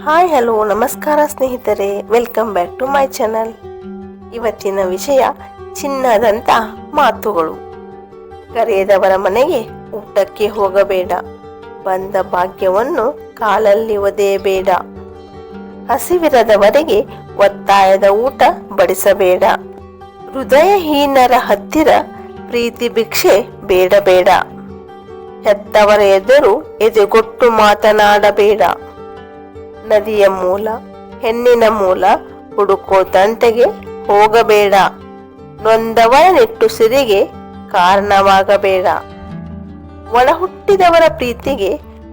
Hi hello ನಮಸ್ಕಾರ ಸ್ನೇಹಿತರೆ, welcome back to my channel. ಇವತ್ತಿನ ವಿಷಯ ಚಿನ್ನದಂತ ಮಾತುಗಳು. ಕರೆಯದವರ ಮನೆಗೆ ಊಟಕ್ಕೆ ಹೋಗಬೇಡ, ಬಂದ ಭಾಗ್ಯವನ್ನು ಕಾಲಲ್ಲಿ ಒದೆಯಬೇಡ, ಹಸಿವಿರದವರಿಗೆ ಒತ್ತಾಯದ ಊಟ ಬಡಿಸಬೇಡ, ಹೃದಯಹೀನರ ಹತ್ತಿರ ಪ್ರೀತಿ ಭಿಕ್ಷೆ ಬೇಡಬೇಡ, ಹೆತ್ತವರ ಎದುರು ಎದೆಗೊಟ್ಟು ಮಾತನಾಡಬೇಡ, ನದಿಯ ಮೂಲ ಹೆಣ್ಣಿನ ಮೂಲ ಹುಡುಕೋ ತಂಟೆಗೆ ಹೋಗಬೇಡ, ನೊಂದವರ ನಿಟ್ಟುಸಿರಿಗೆ ಕಾರಣವಾಗಬೇಡ, ಒಳ ಹುಟ್ಟಿದವರ ಪ್ರೀತಿಗೆ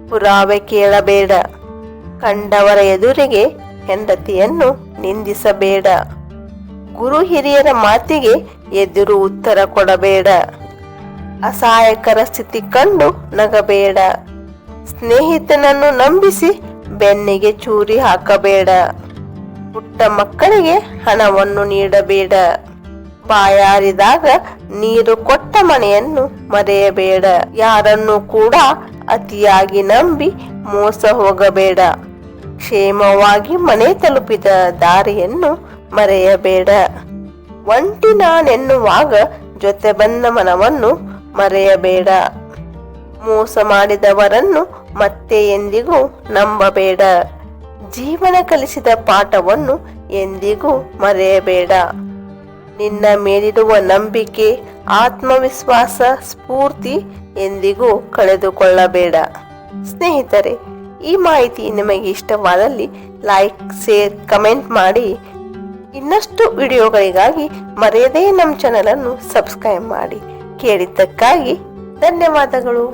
ಪುರಾವೆ ಕೇಳಬೇಡ, ಕಂಡವರ ಎದುರಿಗೆ ಹೆಂಡತಿಯನ್ನು ನಿಂದಿಸಬೇಡ, ಗುರು ಹಿರಿಯರ ಮಾತಿಗೆ ಎದುರು ಉತ್ತರ ಕೊಡಬೇಡ, ಅಸಹಾಯಕರ ಸ್ಥಿತಿ ಕಂಡು ನಗಬೇಡ, ಸ್ನೇಹಿತನನ್ನು ನಂಬಿಸಿ ಬೆನ್ನಿಗೆ ಚೂರಿ ಹಾಕಬೇಡ, ಪುಟ್ಟ ಮಕ್ಕಳಿಗೆ ಹಣವನ್ನು ನೀಡಬೇಡ, ಬಾಯಾರಿದಾಗ ನೀರು ಕೊಟ್ಟ ಮನೆಯನ್ನು ಮರೆಯಬೇಡ, ಯಾರನ್ನು ಕೂಡ ಅತಿಯಾಗಿ ನಂಬಿ ಮೋಸ ಹೋಗಬೇಡ, ಕ್ಷೇಮವಾಗಿ ಮನೆ ತಲುಪಿದ ದಾರಿಯನ್ನು ಮರೆಯಬೇಡ, ಒಂಟಿ ನಾನೆನ್ನುವಾಗ ಜೊತೆ ಬಂದ ಮನವನ್ನು ಮರೆಯಬೇಡ, ಮೋಸ ಮಾಡಿದವರನ್ನು ಮತ್ತೆ ಎಂದಿಗೂ ನಂಬಬೇಡ, ಜೀವನ ಕಲಿಸಿದ ಪಾಠವನ್ನು ಎಂದಿಗೂ ಮರೆಯಬೇಡ, ನಿನ್ನ ಮೇಲಿರುವ ನಂಬಿಕೆ, ಆತ್ಮವಿಶ್ವಾಸ, ಸ್ಫೂರ್ತಿ ಎಂದಿಗೂ ಕಳೆದುಕೊಳ್ಳಬೇಡ. ಸ್ನೇಹಿತರೆ, ಈ ಮಾಹಿತಿ ನಿಮಗೆ ಇಷ್ಟವಾದಲ್ಲಿ ಲೈಕ್, ಶೇರ್, ಕಮೆಂಟ್ ಮಾಡಿ. ಇನ್ನಷ್ಟು ವಿಡಿಯೋಗಳಿಗಾಗಿ ಮರೆಯದೇ ನಮ್ಮ ಚಾನಲ್ ಅನ್ನು ಸಬ್ಸ್ಕ್ರೈಬ್ ಮಾಡಿ. ಕೇಳಿದ್ದಕ್ಕಾಗಿ ಧನ್ಯವಾದಗಳು.